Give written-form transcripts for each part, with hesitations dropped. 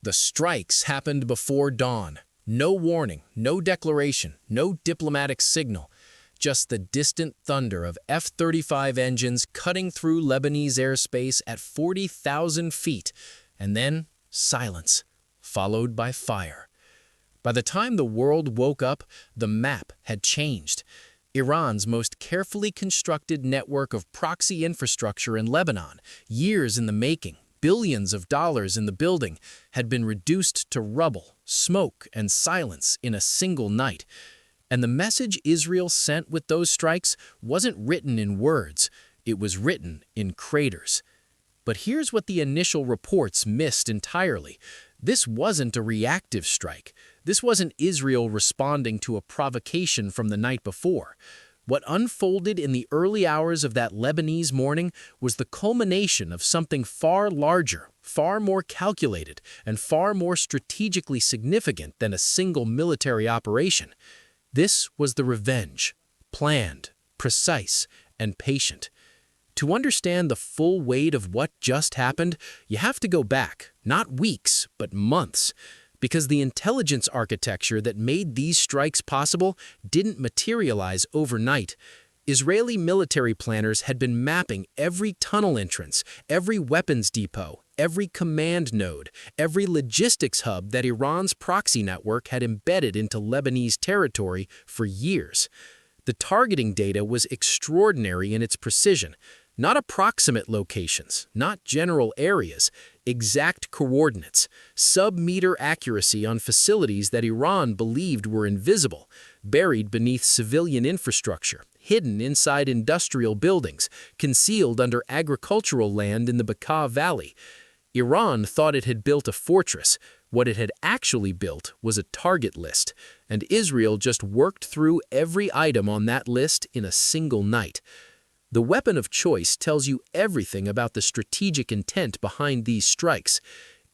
The strikes happened before dawn. No warning, no declaration, no diplomatic signal. Just the distant thunder of F-35 engines cutting through Lebanese airspace at 40,000 feet. And then silence, followed by fire. By the time the world woke up, the map had changed. Iran's most carefully constructed network of proxy infrastructure in Lebanon, years in the making, billions of dollars in the building, had been reduced to rubble, smoke, and silence in a single night. And the message Israel sent with those strikes wasn't written in words, it was written in craters. But here's what the initial reports missed entirely. This wasn't a reactive strike. This wasn't Israel responding to a provocation from the night before. What unfolded in the early hours of that Lebanese morning was the culmination of something far larger, far more calculated, and far more strategically significant than a single military operation. This was the revenge, planned, precise, and patient. To understand the full weight of what just happened, you have to go back, not weeks, but months. Because the intelligence architecture that made these strikes possible didn't materialize overnight. Israeli military planners had been mapping every tunnel entrance, every weapons depot, every command node, every logistics hub that Iran's proxy network had embedded into Lebanese territory for years. The targeting data was extraordinary in its precision. Not approximate locations, not general areas, exact coordinates, sub-meter accuracy on facilities that Iran believed were invisible, buried beneath civilian infrastructure, hidden inside industrial buildings, concealed under agricultural land in the Bekaa Valley. Iran thought it had built a fortress. What it had actually built was a target list, and Israel just worked through every item on that list in a single night. The weapon of choice tells you everything about the strategic intent behind these strikes.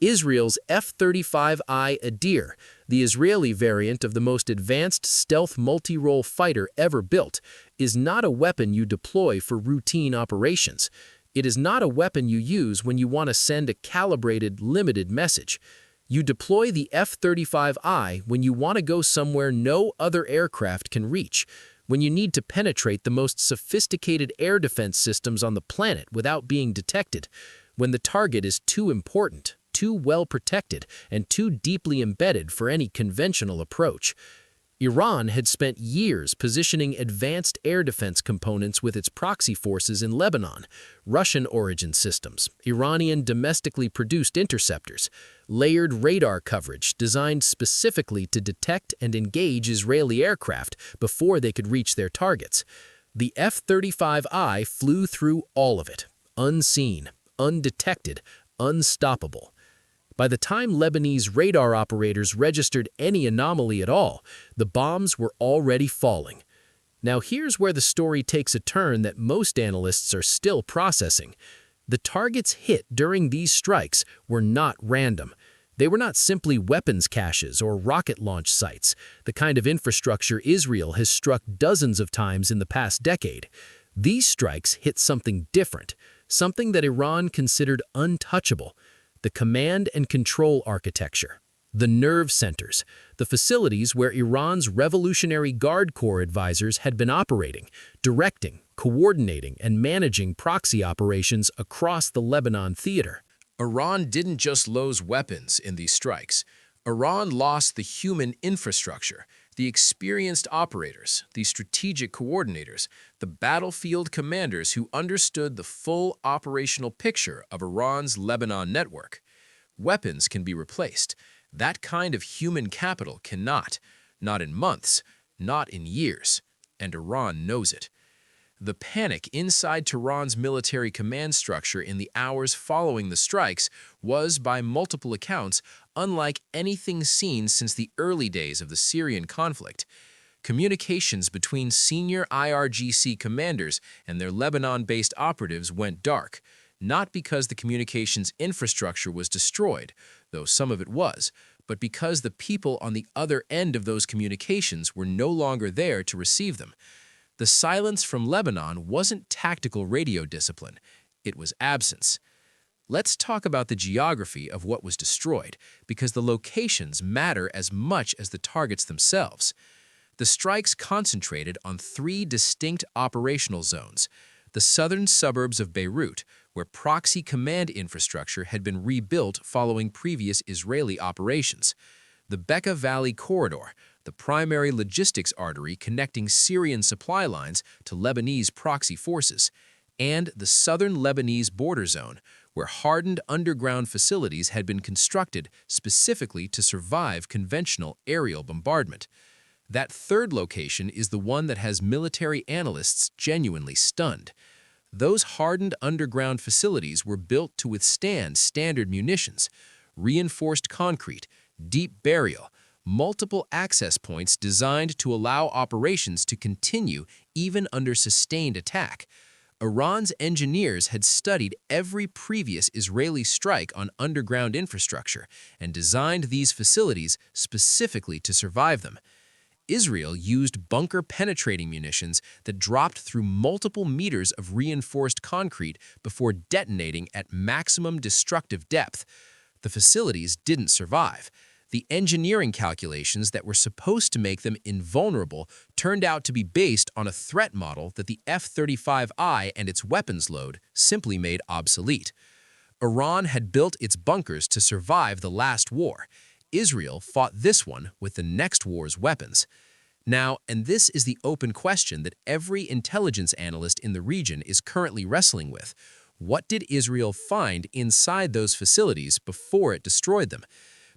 Israel's F-35I Adir, the Israeli variant of the most advanced stealth multi-role fighter ever built, is not a weapon you deploy for routine operations. It is not a weapon you use when you want to send a calibrated, limited message. You deploy the F-35I when you want to go somewhere no other aircraft can reach, when you need to penetrate the most sophisticated air defense systems on the planet without being detected, when the target is too important, too well protected, and too deeply embedded for any conventional approach. Iran had spent years positioning advanced air defense components with its proxy forces in Lebanon, Russian origin systems, Iranian domestically produced interceptors, layered radar coverage designed specifically to detect and engage Israeli aircraft before they could reach their targets. The F-35I flew through all of it, unseen, undetected, unstoppable. By the time Lebanese radar operators registered any anomaly at all, the bombs were already falling. Now here's where the story takes a turn that most analysts are still processing. The targets hit during these strikes were not random. They were not simply weapons caches or rocket launch sites, the kind of infrastructure Israel has struck dozens of times in the past decade. These strikes hit something different, something that Iran considered untouchable. The command and control architecture, the nerve centers, the facilities where Iran's Revolutionary Guard Corps advisors had been operating, directing, coordinating, and managing proxy operations across the Lebanon theater. Iran didn't just lose weapons in these strikes. Iran lost the human infrastructure, the experienced operators, the strategic coordinators, the battlefield commanders who understood the full operational picture of Iran's Lebanon network. Weapons can be replaced. That kind of human capital cannot, not in months, not in years, and Iran knows it. The panic inside Tehran's military command structure in the hours following the strikes was, by multiple accounts, unlike anything seen since the early days of the Syrian conflict. Communications between senior IRGC commanders and their Lebanon-based operatives went dark, not because the communications infrastructure was destroyed, though some of it was, but because the people on the other end of those communications were no longer there to receive them. The silence from Lebanon wasn't tactical radio discipline, it was absence. Let's talk about the geography of what was destroyed, because the locations matter as much as the targets themselves. The strikes concentrated on three distinct operational zones: the southern suburbs of Beirut, where proxy command infrastructure had been rebuilt following previous Israeli operations; the Bekaa Valley Corridor, the primary logistics artery connecting Syrian supply lines to Lebanese proxy forces; and the southern Lebanese border zone, where hardened underground facilities had been constructed specifically to survive conventional aerial bombardment. That third location is the one that has military analysts genuinely stunned. Those hardened underground facilities were built to withstand standard munitions: reinforced concrete, deep burial, multiple access points designed to allow operations to continue even under sustained attack. Iran's engineers had studied every previous Israeli strike on underground infrastructure and designed these facilities specifically to survive them. Israel used bunker-penetrating munitions that dropped through multiple meters of reinforced concrete before detonating at maximum destructive depth. The facilities didn't survive. The engineering calculations that were supposed to make them invulnerable turned out to be based on a threat model that the F-35I and its weapons load simply made obsolete. Iran had built its bunkers to survive the last war. Israel fought this one with the next war's weapons. Now, and this is the open question that every intelligence analyst in the region is currently wrestling with: what did Israel find inside those facilities before it destroyed them?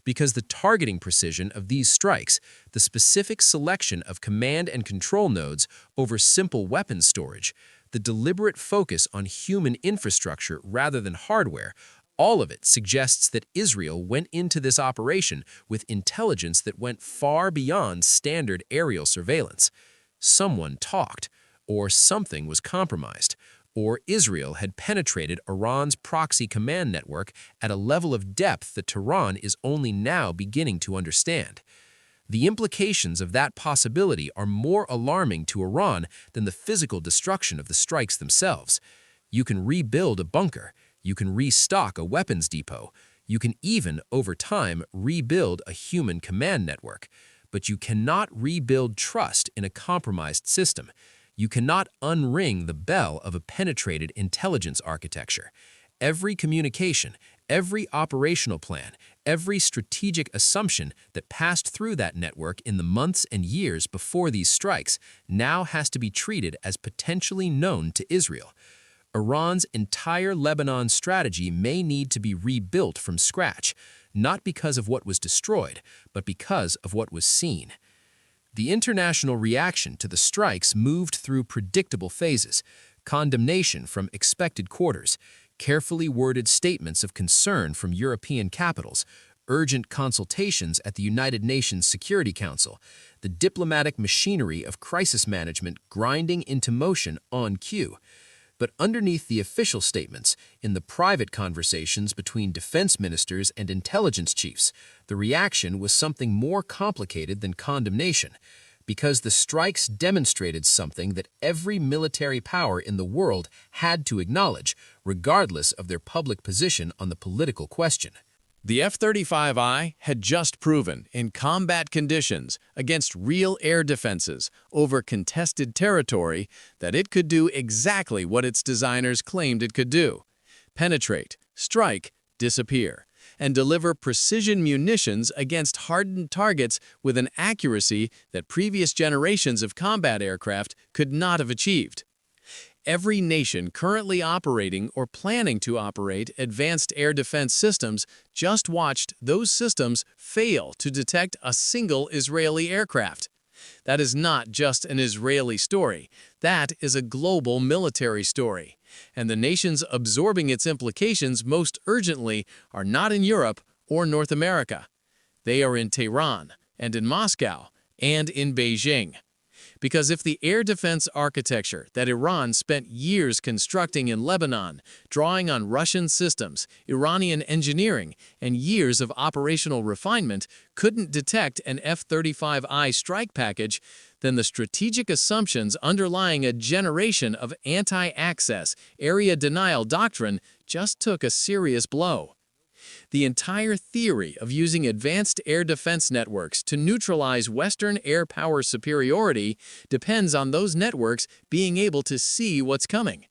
Because the targeting precision of these strikes, the specific selection of command and control nodes over simple weapons storage, the deliberate focus on human infrastructure rather than hardware, all of it suggests that Israel went into this operation with intelligence that went far beyond standard aerial surveillance. Someone talked, or something was compromised, or Israel had penetrated Iran's proxy command network at a level of depth that Tehran is only now beginning to understand. The implications of that possibility are more alarming to Iran than the physical destruction of the strikes themselves. You can rebuild a bunker, you can restock a weapons depot, you can even, over time, rebuild a human command network, but you cannot rebuild trust in a compromised system. You cannot unring the bell of a penetrated intelligence architecture. Every communication, every operational plan, every strategic assumption that passed through that network in the months and years before these strikes now has to be treated as potentially known to Israel. Iran's entire Lebanon strategy may need to be rebuilt from scratch, not because of what was destroyed, but because of what was seen. The international reaction to the strikes moved through predictable phases: condemnation from expected quarters, carefully worded statements of concern from European capitals, urgent consultations at the United Nations Security Council, the diplomatic machinery of crisis management grinding into motion on cue. But underneath the official statements, in the private conversations between defense ministers and intelligence chiefs, the reaction was something more complicated than condemnation, because the strikes demonstrated something that every military power in the world had to acknowledge, regardless of their public position on the political question. The F-35I had just proven, in combat conditions against real air defenses over contested territory, that it could do exactly what its designers claimed it could do: penetrate, strike, disappear, and deliver precision munitions against hardened targets with an accuracy that previous generations of combat aircraft could not have achieved. Every nation currently operating or planning to operate advanced air defense systems just watched those systems fail to detect a single Israeli aircraft. That is not just an Israeli story. That is a global military story. And the nations absorbing its implications most urgently are not in Europe or North America. They are in Tehran and in Moscow and in Beijing. Because if the air defense architecture that Iran spent years constructing in Lebanon, drawing on Russian systems, Iranian engineering, and years of operational refinement, couldn't detect an F-35I strike package, then the strategic assumptions underlying a generation of anti-access, area denial doctrine just took a serious blow. The entire theory of using advanced air defense networks to neutralize Western air power superiority depends on those networks being able to see what's coming.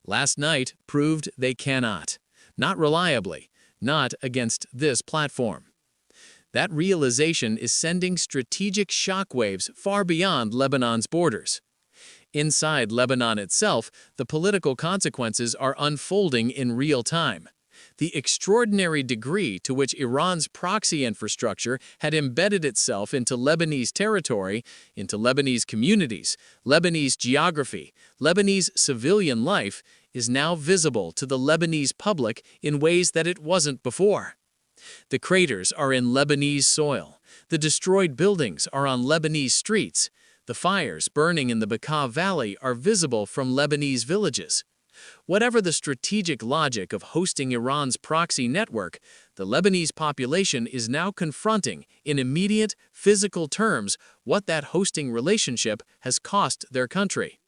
Last night proved they cannot. Not reliably, not against this platform. That realization is sending strategic shockwaves far beyond Lebanon's borders. Inside Lebanon itself, the political consequences are unfolding in real time. The extraordinary degree to which Iran's proxy infrastructure had embedded itself into Lebanese territory, into Lebanese communities, Lebanese geography, Lebanese civilian life, is now visible to the Lebanese public in ways that it wasn't before. The craters are in Lebanese soil. The destroyed buildings are on Lebanese streets. The fires burning in the Bekaa Valley are visible from Lebanese villages. Whatever the strategic logic of hosting Iran's proxy network, the Lebanese population is now confronting, in immediate, physical terms, what that hosting relationship has cost their country.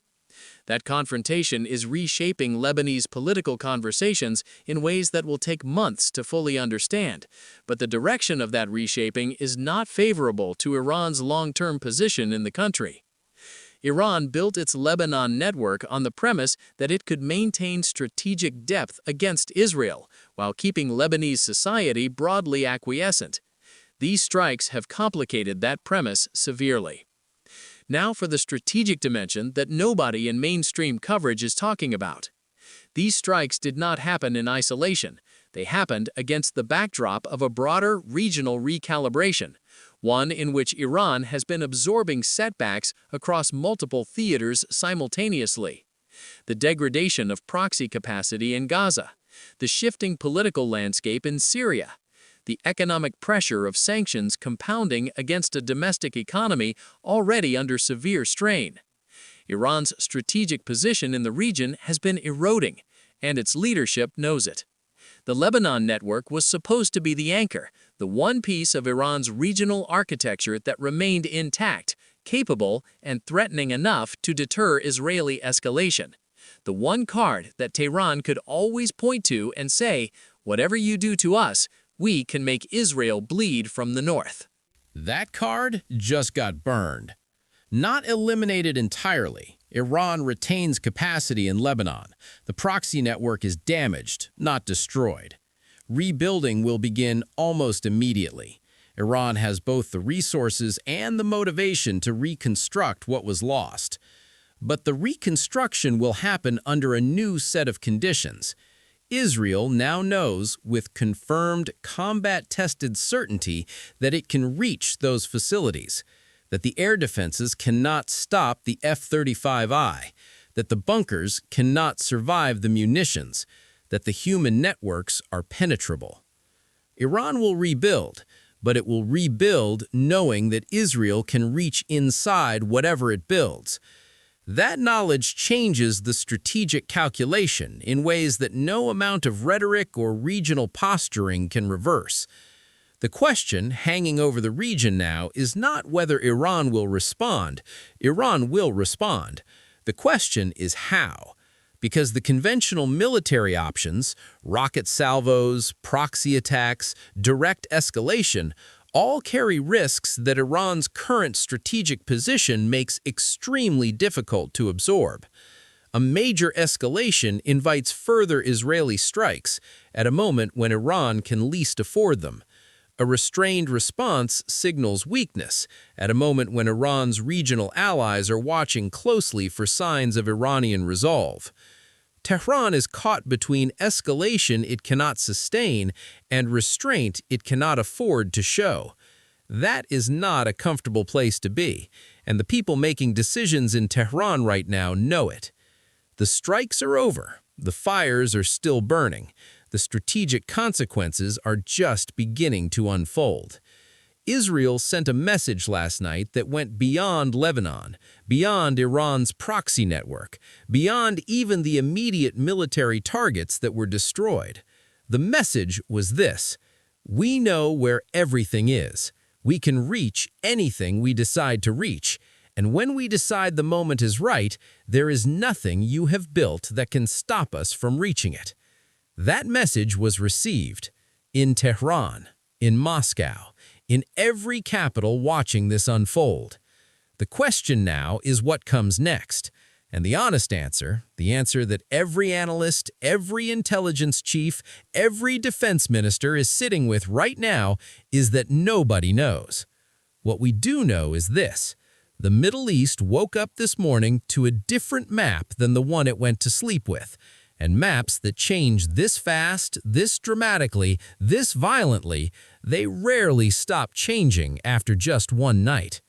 That confrontation is reshaping Lebanese political conversations in ways that will take months to fully understand, but the direction of that reshaping is not favorable to Iran's long-term position in the country. Iran built its Lebanon network on the premise that it could maintain strategic depth against Israel while keeping Lebanese society broadly acquiescent. These strikes have complicated that premise severely. Now for the strategic dimension that nobody in mainstream coverage is talking about. These strikes did not happen in isolation. They happened against the backdrop of a broader regional recalibration, one in which Iran has been absorbing setbacks across multiple theaters simultaneously. The degradation of proxy capacity in Gaza, the shifting political landscape in Syria, the economic pressure of sanctions compounding against a domestic economy already under severe strain. Iran's strategic position in the region has been eroding, and its leadership knows it. The Lebanon network was supposed to be the anchor, the one piece of Iran's regional architecture that remained intact, capable, and threatening enough to deter Israeli escalation. The one card that Tehran could always point to and say, "Whatever you do to us, we can make Israel bleed from the north." That card just got burned. Not eliminated entirely, Iran retains capacity in Lebanon. The proxy network is damaged, not destroyed. Rebuilding will begin almost immediately. Iran has both the resources and the motivation to reconstruct what was lost. But the reconstruction will happen under a new set of conditions. Israel now knows with confirmed combat-tested certainty that it can reach those facilities, that the air defenses cannot stop the F-35I, that the bunkers cannot survive the munitions, that the human networks are penetrable. Iran will rebuild, but it will rebuild knowing that Israel can reach inside whatever it builds. That knowledge changes the strategic calculation in ways that no amount of rhetoric or regional posturing can reverse. The question hanging over the region now is not whether Iran will respond. Iran will respond. The question is how. Because the conventional military options, rocket salvos, proxy attacks, direct escalation, all carry risks that Iran's current strategic position makes extremely difficult to absorb. A major escalation invites further Israeli strikes at a moment when Iran can least afford them. A restrained response signals weakness at a moment when Iran's regional allies are watching closely for signs of Iranian resolve. Tehran is caught between escalation it cannot sustain and restraint it cannot afford to show. That is not a comfortable place to be, and the people making decisions in Tehran right now know it. The strikes are over. The fires are still burning. The strategic consequences are just beginning to unfold. Israel sent a message last night that went beyond Lebanon, beyond Iran's proxy network, beyond even the immediate military targets that were destroyed. The message was this: we know where everything is. We can reach anything we decide to reach, and when we decide the moment is right, there is nothing you have built that can stop us from reaching it. That message was received in Tehran, in Moscow, in every capital watching this unfold. The question now is what comes next. And the honest answer, the answer that every analyst, every intelligence chief, every defense minister is sitting with right now is that nobody knows. What we do know is this: the Middle East woke up this morning to a different map than the one it went to sleep with, and maps that change this fast, this dramatically, this violently, they rarely stop changing after just one night.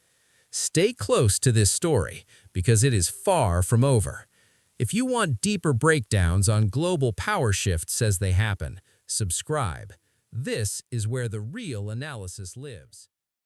Stay close to this story, because it is far from over. If you want deeper breakdowns on global power shifts as they happen, subscribe. This is where the real analysis lives.